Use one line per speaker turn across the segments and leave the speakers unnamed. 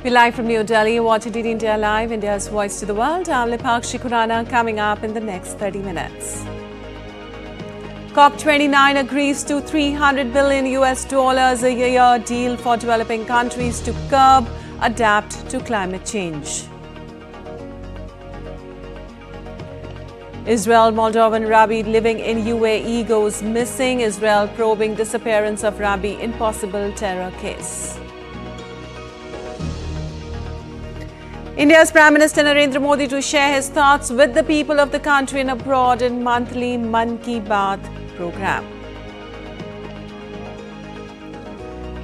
We're live from New Delhi. Watching DD India Live, India's voice to the world. I'm Lipakshi Khurana, coming up in the next 30 minutes. COP29 agrees to $300 billion a year deal for developing countries to curb, adapt to climate change. Israel-Moldovan rabbi living in UAE goes missing. Israel probing disappearance of rabbi in possible terror case. India's Prime Minister Narendra Modi to share his thoughts with the people of the country and abroad in monthly Mann Ki Baat program.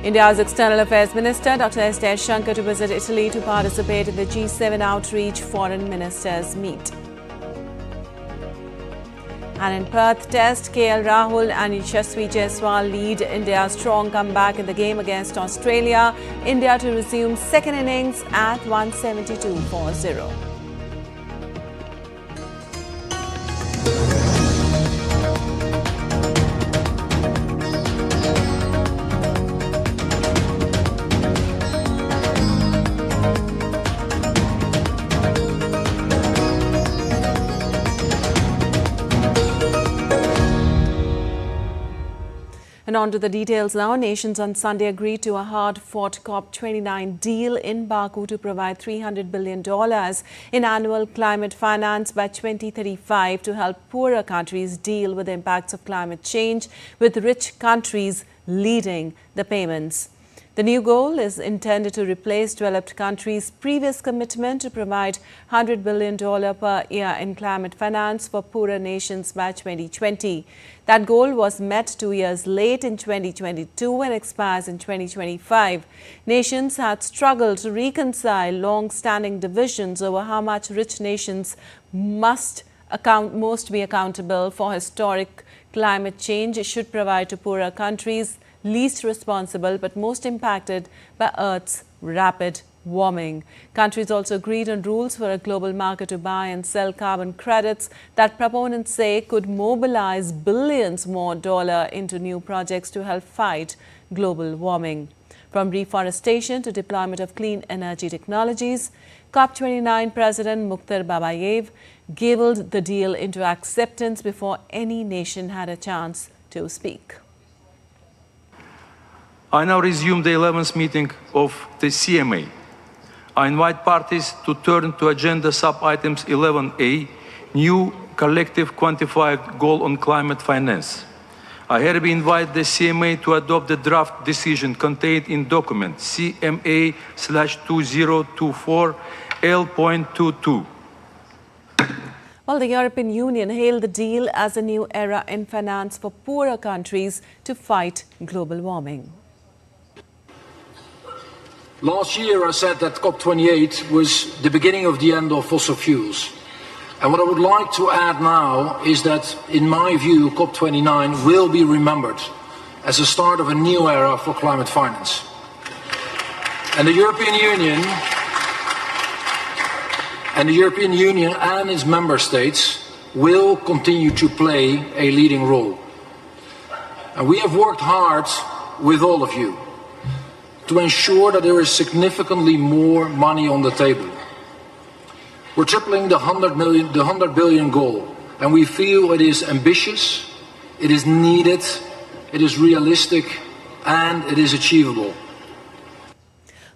India's External Affairs Minister Dr. S. Shankar to visit Italy to participate in the G7 outreach foreign ministers meet. And in Perth Test, KL Rahul and Yashasvi Jaiswal lead India's strong comeback in the game against Australia. India to resume second innings at 172 for 0. And on to the details now. Nations on Sunday agreed to a hard-fought COP29 deal in Baku to provide $300 billion in annual climate finance by 2035 to help poorer countries deal with the impacts of climate change, with rich countries leading the payments. The new goal is intended to replace developed countries' previous commitment to provide $100 billion per year in climate finance for poorer nations by 2020. That goal was met 2 years late in 2022 and expires in 2025. Nations had struggled to reconcile long-standing divisions over how much rich nations must be accountable for historic climate change should provide to poorer countries least responsible but most impacted by Earth's rapid warming. Countries also agreed on rules for a global market to buy and sell carbon credits that proponents say could mobilize billions more dollars into new projects to help fight global warming. From reforestation to deployment of clean energy technologies, COP29 President Mukhtar Babayev gabbled the deal into acceptance before any nation had a chance to speak.
I now resume the 11th meeting of the CMA. I invite parties to turn to agenda sub-items 11A, new collective quantified goal on climate finance. I hereby invite the CMA to adopt the draft decision contained in document CMA/2024 L.22.
Well, the European Union hailed the deal as a new era in finance for poorer countries to fight global warming.
Last year I said that COP28 was the beginning of the end of fossil fuels. And what I would like to add now is that, in my view, COP29 will be remembered as the start of a new era for climate finance. And the European Union and its member states will continue to play a leading role. And we have worked hard with all of you to ensure that there is significantly more money on the table. We're tripling the 100 billion goal, and we feel it is ambitious, it is needed, it is realistic, and it is achievable.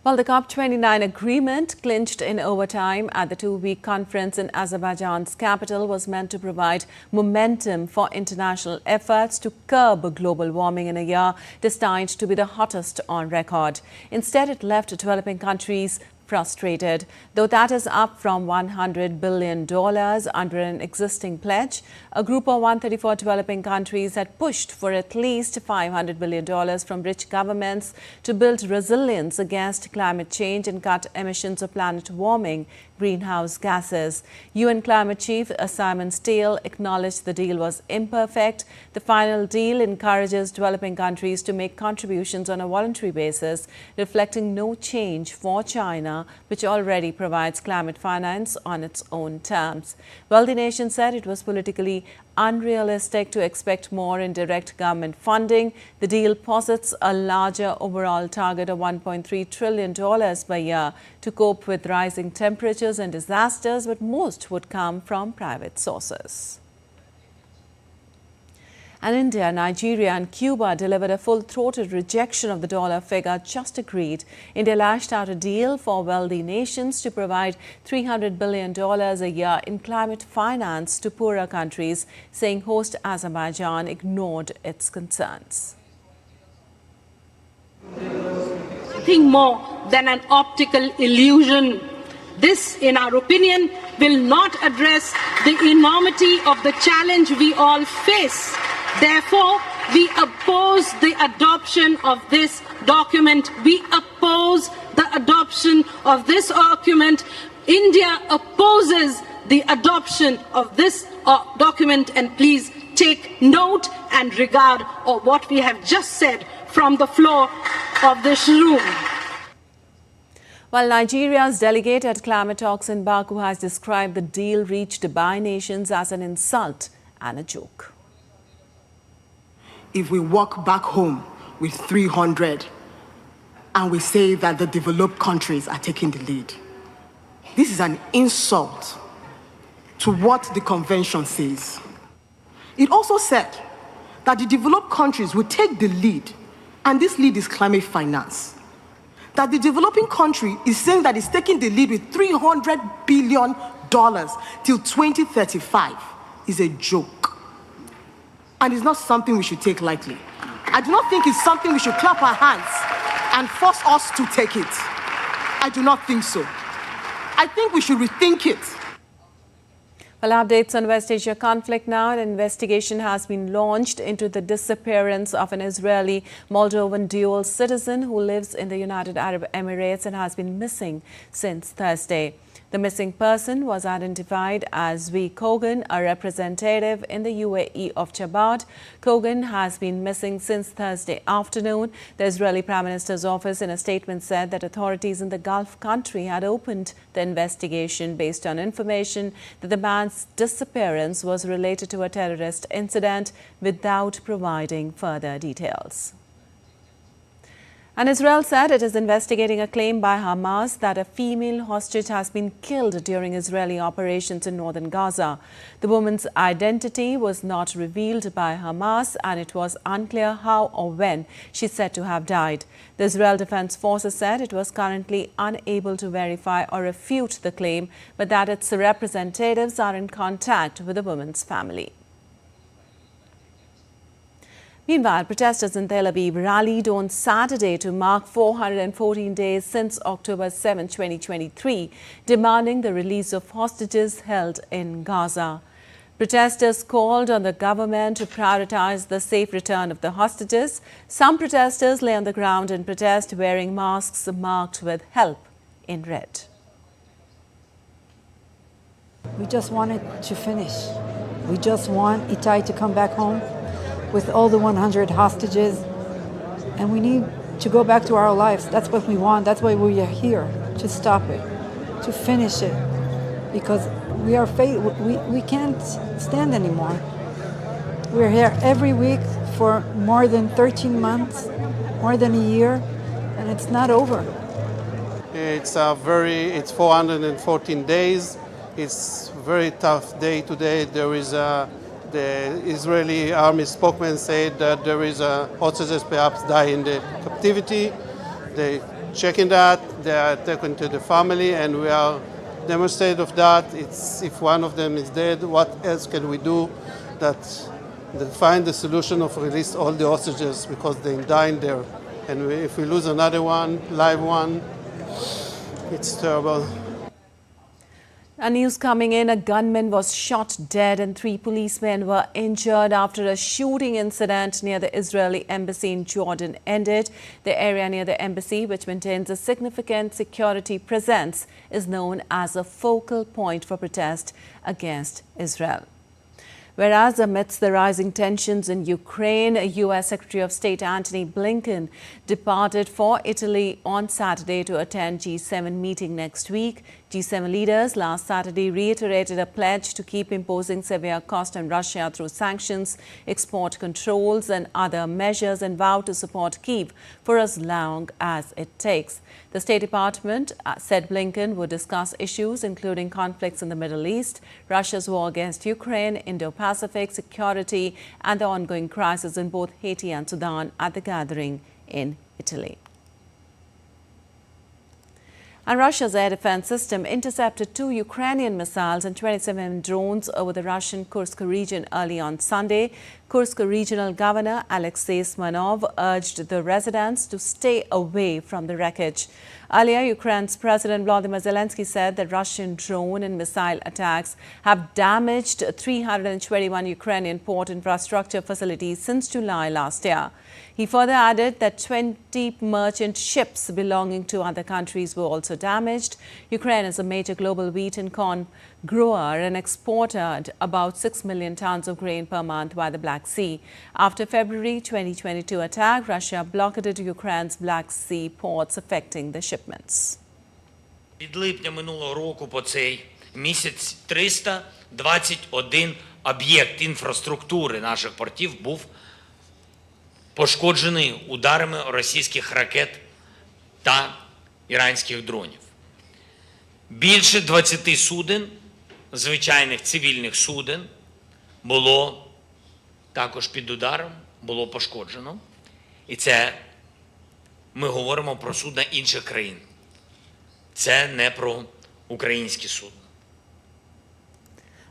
Well, the COP29 agreement, clinched in overtime at the two-week conference in Azerbaijan's capital, was meant to provide momentum for international efforts to curb global warming in a year destined to be the hottest on record. Instead, it left developing countries frustrated, though that is up from $100 billion under an existing pledge. A group of 134 developing countries had pushed for at least $500 billion from rich governments to build resilience against climate change and cut emissions of planet-warming greenhouse gases. UN Climate Chief Simon Steele acknowledged the deal was imperfect. The final deal encourages developing countries to make contributions on a voluntary basis, reflecting no change for China, which already provides climate finance on its own terms. Well, the nation said it was politically unrealistic to expect more in direct government funding. The deal posits a larger overall target of $1.3 trillion per year to cope with rising temperatures and disasters, but most would come from private sources. And India, Nigeria and Cuba delivered a full-throated rejection of the dollar figure just agreed. India lashed out a deal for wealthy nations to provide $300 billion a year in climate finance to poorer countries, saying host Azerbaijan ignored its concerns.
Nothing more than an optical illusion. This, in our opinion, will not address the enormity of the challenge we all face. Therefore, we oppose the adoption of this document. We oppose the adoption of this document. India opposes the adoption of this document, and please take note and regard of what we have just said from the floor of this room.
While Nigeria's delegate at climate talks in Baku has described the deal reached by nations as an insult and a joke.
If we walk back home with 300 and we say that the developed countries are taking the lead, this is an insult to what the convention says. It also said that the developed countries will take the lead, and this lead is climate finance. That the developing country is saying that it's taking the lead with $300 billion till 2035 is a joke. And it's not something we should take lightly. I do not think it's something we should clap our hands and force us to take it. I do not think so. I think we should rethink it.
Well, updates on West Asia conflict now. An investigation has been launched into the disappearance of an Israeli-Moldovan dual citizen who lives in the United Arab Emirates and has been missing since Thursday. The missing person was identified as V. Kogan, a representative in the UAE of Chabad. Kogan has been missing since Thursday afternoon. The Israeli Prime Minister's office in a statement said that authorities in the Gulf country had opened the investigation based on information that the man's disappearance was related to a terrorist incident without providing further details. And Israel said it is investigating a claim by Hamas that a female hostage has been killed during Israeli operations in northern Gaza. The woman's identity was not revealed by Hamas, and it was unclear how or when she's said to have died. The Israel Defense Forces said it was currently unable to verify or refute the claim, but that its representatives are in contact with the woman's family. Meanwhile, protesters in Tel Aviv rallied on Saturday to mark 414 days since October 7, 2023, demanding the release of hostages held in Gaza. Protesters called on the government to prioritize the safe return of the hostages. Some protesters lay on the ground in protest wearing masks marked with "Help" in red.
We just want it to finish. We just want Itai to come back home with all the 100 hostages, and we need to go back to our lives. That's what we want. That's why we are here, to stop it, to finish it, because we can't stand anymore. We're here every week for more than 13 months, more than a year, and it's not over.
It's 414 days. It's a very tough day today. The Israeli army spokesman said that there is hostages perhaps die in the captivity. They checking that. They are taken to the family, and we are demonstrated of that. It's if one of them is dead, what else can we do? That they find the solution of release all the hostages because they died there. And if we lose another one, live one, it's terrible.
A news coming in, a gunman was shot dead and 3 policemen were injured after a shooting incident near the Israeli embassy in Jordan ended. The area near the embassy, which maintains a significant security presence, is known as a focal point for protest against Israel. Whereas amidst the rising tensions in Ukraine, U.S. Secretary of State Antony Blinken departed for Italy on Saturday to attend G7 meeting next week. G7 leaders last Saturday reiterated a pledge to keep imposing severe cost on Russia through sanctions, export controls and other measures, and vowed to support Kyiv for as long as it takes. The State Department said Blinken would discuss issues including conflicts in the Middle East, Russia's war against Ukraine, Indo-Pacific security and the ongoing crisis in both Haiti and Sudan at the gathering in Italy. And Russia's air defense system intercepted 2 Ukrainian missiles and 27 drones over the Russian Kursk region early on Sunday. Kursk Regional Governor Alexei Smirnov urged the residents to stay away from the wreckage. Earlier, Ukraine's President Volodymyr Zelensky said that Russian drone and missile attacks have damaged 321 Ukrainian port infrastructure facilities since July last year. He further added that 20 merchant ships belonging to other countries were also damaged. Ukraine is a major global wheat and corn grower and exported about 6 million tons of grain per month via the Black Sea. After February 2022 attack, Russia blockaded Ukraine's Black Sea ports, affecting the shipments.
Від липня минулого року по цей місяць 321 об'єкт інфраструктури наших портів був пошкоджений ударами російських ракет та іранських дронів. Більше 20 суден, звичайних цивільних суден, було також під ударом, було пошкоджено. І це ми говоримо про судна інших країн. Це не про українські судна.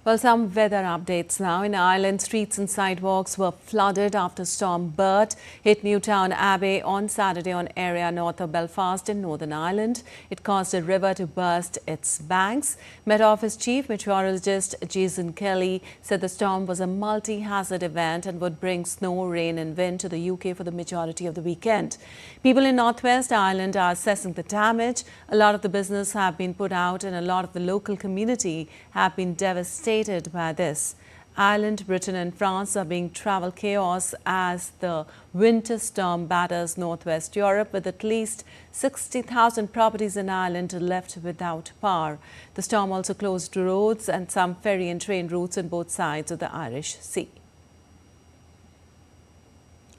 Well, some weather updates now. In Ireland, streets and sidewalks were flooded after Storm Bert hit Newtown Abbey on Saturday on area north of Belfast in Northern Ireland. It caused a river to burst its banks. Met Office Chief Meteorologist Jason Kelly said the storm was a multi-hazard event and would bring snow, rain and wind to the UK for the majority of the weekend. People in Northwest Ireland are assessing the damage. A lot of the business have been put out and a lot of the local community have been devastated by this. Ireland, Britain and France are being travel chaos as the winter storm batters northwest Europe, with at least 60,000 properties in Ireland left without power. The storm also closed roads and some ferry and train routes on both sides of the Irish Sea.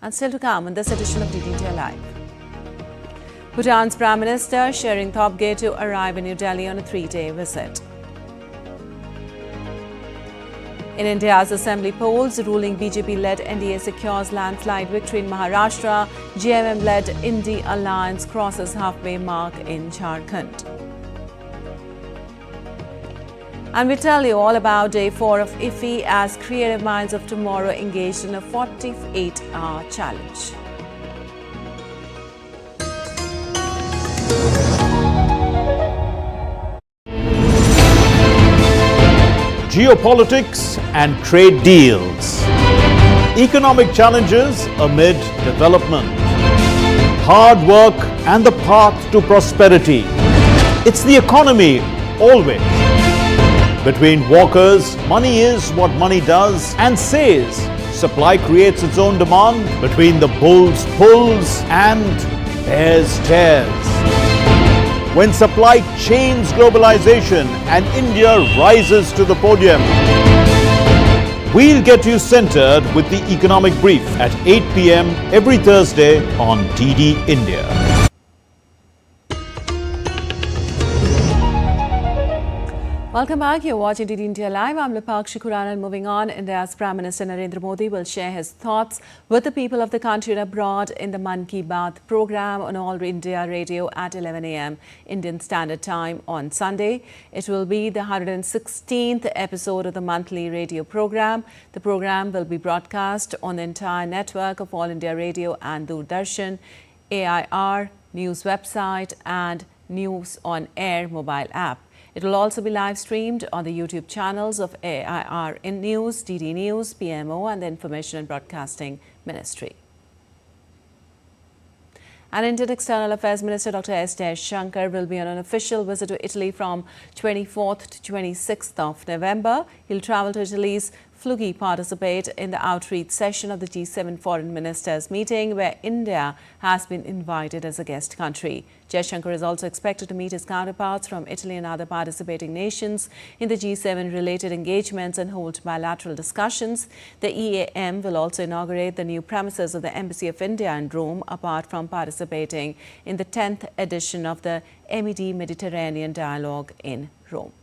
And still to come in this edition of DD India Live. Bhutan's Prime Minister Shering Thopge to arrive in New Delhi on a 3-day visit. In India's assembly polls, ruling BJP-led NDA secures landslide victory in Maharashtra. JMM-led Indi alliance crosses halfway mark in Jharkhand. And we tell you all about Day 4 of IFFI as Creative Minds of Tomorrow engaged in a 48-hour challenge.
Geopolitics and trade deals. Economic challenges amid development. Hard work and the path to prosperity. It's the economy always. Between walkers, money is what money does and says. Supply creates its own demand. Between the bulls pulls and bears tears. When supply chains globalization and India rises to the podium. We'll get you centered with the economic brief at 8 p.m. every Thursday on DD India.
Welcome back. You're watching DD India Live. I'm Lipakshi Khurana. Moving on, India's Prime Minister Narendra Modi will share his thoughts with the people of the country and abroad in the Mann Ki Baat program on All India Radio at 11 a.m. Indian Standard Time on Sunday. It will be the 116th episode of the monthly radio program. The program will be broadcast on the entire network of All India Radio and Doordarshan, AIR, News website and News on Air mobile app. It will also be live streamed on the YouTube channels of AIR in News, DD News, PMO and the Information and Broadcasting Ministry. And Indian External Affairs Minister Dr. S. Jaishankar will be on an official visit to Italy from 24th to 26th of November. He'll travel to Italy's Flugi participate in the outreach session of the G7 Foreign Ministers meeting, where India has been invited as a guest country. Jaishankar is also expected to meet his counterparts from Italy and other participating nations in the G7 related engagements and hold bilateral discussions. The EAM will also inaugurate the new premises of the Embassy of India in Rome, apart from participating in the 10th edition of the MED Mediterranean Dialogue in Rome.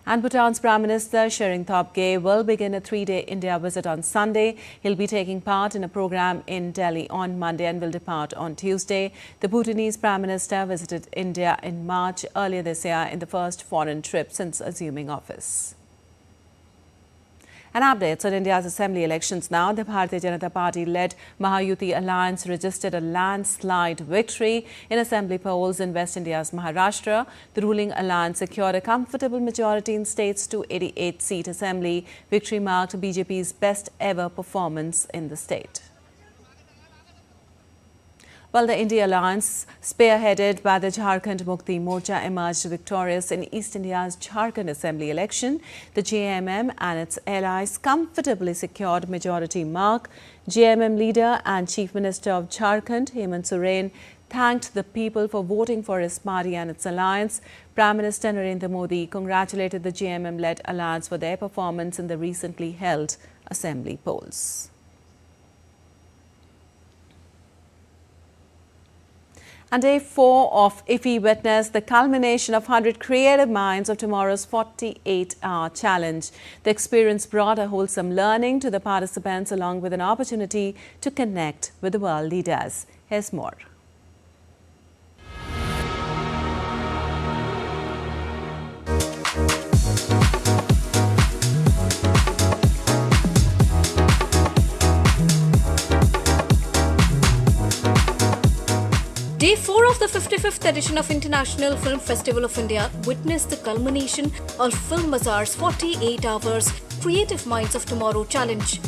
And Bhutan's Prime Minister Tshering Tobgay will begin a 3-day India visit on Sunday. He'll be taking part in a program in Delhi on Monday and will depart on Tuesday. The Bhutanese Prime Minister visited India in March earlier this year in the first foreign trip since assuming office. And updates on India's assembly elections now. The Bharatiya Janata Party-led Mahayuti alliance registered a landslide victory in assembly polls in West India's Maharashtra. The ruling alliance secured a comfortable majority in state's 288-seat assembly. Victory marked BJP's best ever performance in the state. Well, the India alliance, spearheaded by the Jharkhand Mukti Morcha, emerged victorious in East India's Jharkhand Assembly election. The JMM and its allies comfortably secured majority mark. JMM leader and Chief Minister of Jharkhand, Hemant Soren, thanked the people for voting for his party and its alliance. Prime Minister Narendra Modi congratulated the JMM-led alliance for their performance in the recently held assembly polls. And day 4 of IFFI witnessed the culmination of 100 creative minds of tomorrow's 48-hour challenge. The experience brought a wholesome learning to the participants, along with an opportunity to connect with the world leaders. Here's more.
Day 4 of the 55th edition of International Film Festival of India witnessed the culmination of Film Bazaar's 48 Hours Creative Minds of Tomorrow challenge.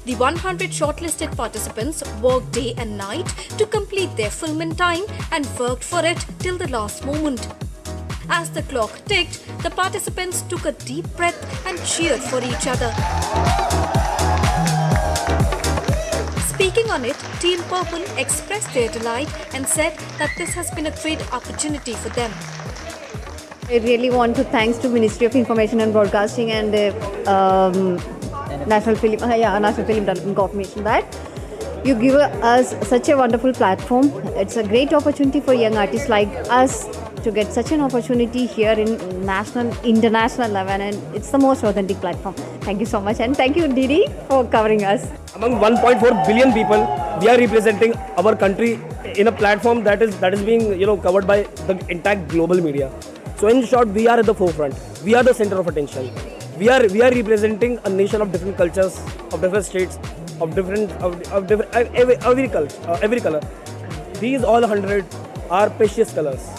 The 100 shortlisted participants worked day and night to complete their film in time and worked for it till the last moment. As the clock ticked, the participants took a deep breath and cheered for each other. Speaking on it, Team Purple expressed their delight and said that this has been a great opportunity for them.
I really want to thanks to Ministry of Information and Broadcasting and National Film Development Corporation that you give us such a wonderful platform. It's a great opportunity for young artists like us to get such an opportunity here in international level, and it's the most authentic platform. Thank you so much, and thank you Didi for covering us.
Among 1.4 billion people, we are representing our country in a platform that is being covered by the entire global media. So in short, we are at the forefront. We are the center of attention. We are representing a nation of different cultures, of different states, of every color. These all 100 are precious colors.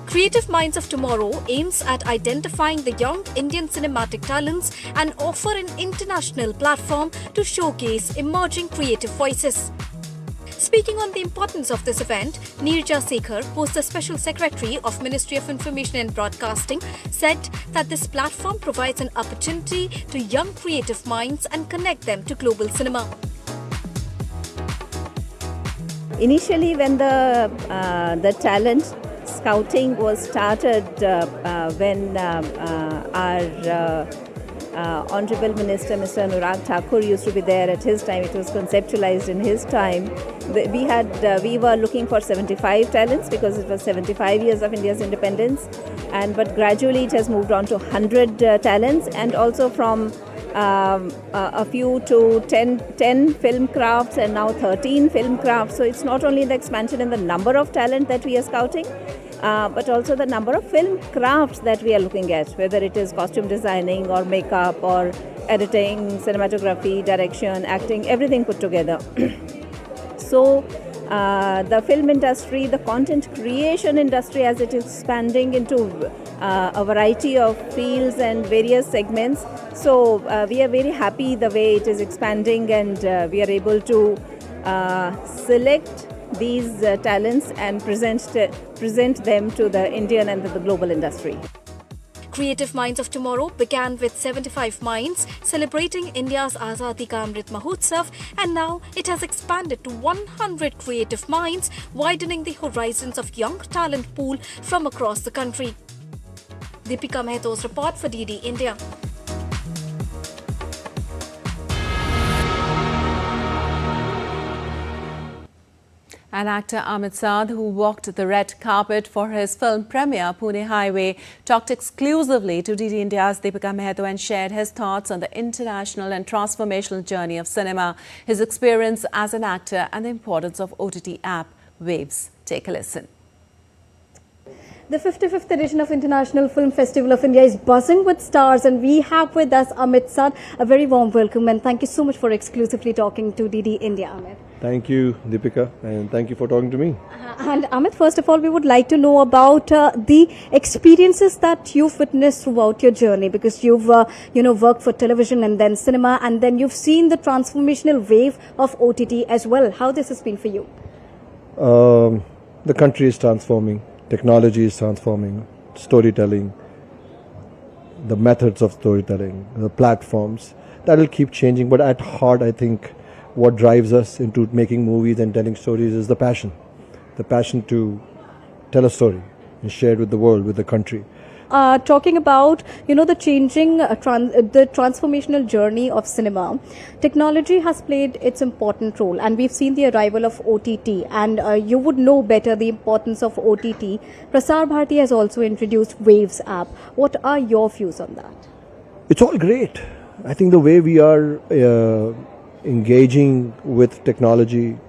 Creative Minds of Tomorrow aims at identifying the young Indian cinematic talents and offer an international platform to showcase emerging creative voices. Speaking on the importance of this event, Neerja Sekhar, who is the Special Secretary of Ministry of Information and Broadcasting, said that this platform provides an opportunity to young creative minds and connect them to global cinema.
Initially, when the talent scouting was started, when our Honorable Minister Mr. Anurag Thakur used to be there at his time, it was conceptualized in his time. We were looking for 75 talents because it was 75 years of India's independence, but gradually it has moved on to 100 talents, and also from a few to 10 film crafts and now 13 film crafts. So it's not only the expansion in the number of talent that we are scouting, but also the number of film crafts that we are looking at, whether it is costume designing or makeup or editing, cinematography, direction, acting, everything put together. So the film industry, the content creation industry, as it is expanding into a variety of fields and various segments. So we are very happy the way it is expanding, and we are able to select these talents and present them to the Indian and the global industry.
Creative Minds of Tomorrow began with 75 minds celebrating India's Azadi Ka Amrit Mahotsav, and now it has expanded to 100 creative minds, widening the horizons of young talent pool from across the country. Deepika Mehto's report for DD India.
And actor Amit Saad, who walked the red carpet for his film premiere, Pune Highway, talked exclusively to DD India's Deepika Mehto and shared his thoughts on the international and transformational journey of cinema, his experience as an actor and the importance of OTT app Waves. Take a listen.
The 55th edition of International Film Festival of India is buzzing with stars, and we have with us Amit Saad. A very warm welcome, and thank you so much for exclusively talking to DD India, Amit.
Thank you, Deepika, and thank you for talking to me.
And Amit, first of all, we would like to know about the experiences that you've witnessed throughout your journey, because you've worked for television and then cinema, and then you've seen the transformational wave of OTT as well. How this has been for you?
The country is transforming. Technology is transforming, storytelling, the methods of storytelling, the platforms, that will keep changing. But at heart, I think what drives us into making movies and telling stories is the passion to tell a story and share it with the world, with the country.
Talking about, the changing, the transformational journey of cinema, technology has played its important role, and we've seen the arrival of OTT, and you would know better the importance of OTT. Prasar Bharati has also introduced Waves app. What are your views on that?
It's all great. I think the way we are engaging with technology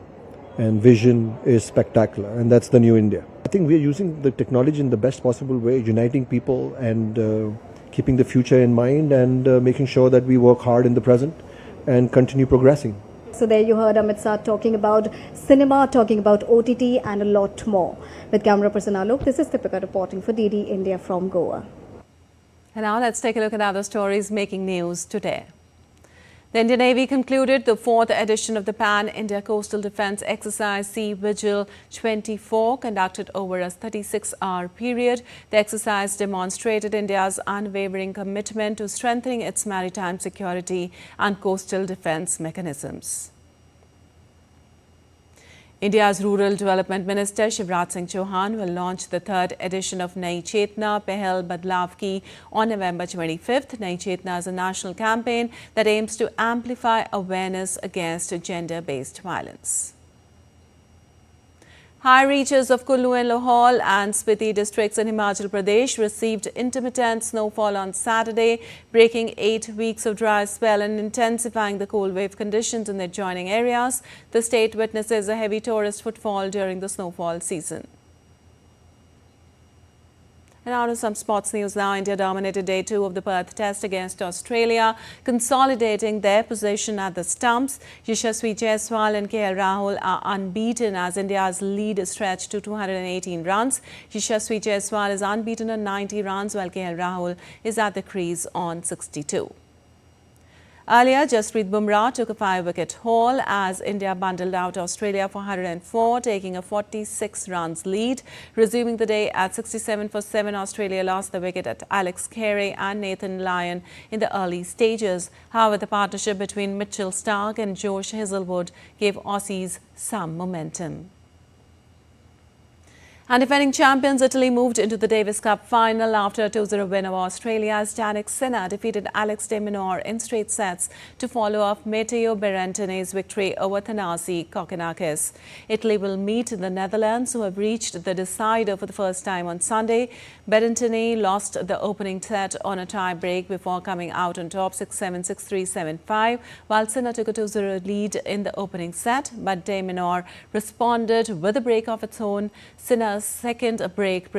and vision is spectacular, and that's the new India. I think we are using the technology in the best possible way, uniting people and keeping the future in mind, and making sure that we work hard in the present and continue progressing.
So there you heard Amit Saad talking about cinema, talking about OTT and a lot more. With camera person Alok, this is Deepika reporting for DD India from Goa.
And now let's take a look at other stories making news today. The Indian Navy concluded the 4th edition of the Pan-India Coastal Defence Exercise Sea Vigil 24, conducted over a 36-hour period. The exercise demonstrated India's unwavering commitment to strengthening its maritime security and coastal defence mechanisms. India's Rural Development Minister Shivraj Singh Chauhan will launch the 3rd edition of Nai Chetna Pehal Badlav Ki on November 25th. Nai Chetna is a national campaign that aims to amplify awareness against gender-based violence. High reaches of Kullu and Lahaul and Spiti districts in Himachal Pradesh received intermittent snowfall on Saturday, breaking 8 weeks of dry spell and intensifying the cold wave conditions in the adjoining areas. The state witnesses a heavy tourist footfall during the snowfall season. And out of some sports news now, India dominated day 2 of the Perth Test against Australia, consolidating their position at the stumps. Yashasvi Jaiswal and KL Rahul are unbeaten as India's lead stretched to 218 runs. Yashasvi Jaiswal is unbeaten on 90 runs, while KL Rahul is at the crease on 62. Earlier, Jasprit Bumrah took a 5-wicket haul as India bundled out Australia for 104, taking a 46 runs lead. Resuming the day at 67 for 7, Australia lost the wicket at Alex Carey and Nathan Lyon in the early stages. However, the partnership between Mitchell Starc and Josh Hazlewood gave Aussies some momentum. And defending champions Italy moved into the Davis Cup final after a 2-0 win over Australia as Jannik Sinner defeated Alex de Minaur in straight sets to follow up Matteo Berrettini's victory over Thanasi Kokkinakis. Italy will meet the Netherlands, who have reached the decider for the first time on Sunday. Berrettini lost the opening set on a tie break before coming out on top 6-7, 6-3, 7-5, while Sinner took a 2-0 lead in the opening set, but de Minaur responded with a break of its own. Sinner's second break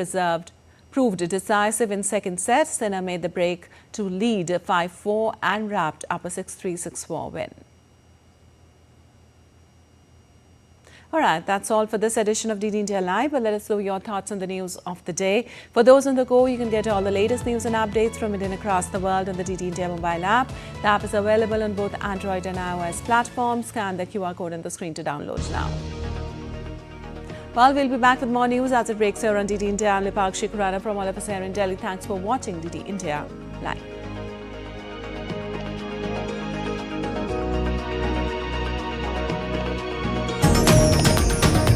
proved decisive in second set. Sinner made the break to lead 5-4 and wrapped up a 6-3, 6-4 win. All right, that's all for this edition of DD India Live. But let us know your thoughts on the news of the day. For those on the go, you can get all the latest news and updates from India and across the world on the DD India mobile app. The app is available on both Android and iOS platforms. Scan the QR code on the screen to download now. Well, we'll be back with more news as it breaks here on DD India. I'm Lipakshi Khurana from all of us here in Delhi. Thanks for watching DD India Live.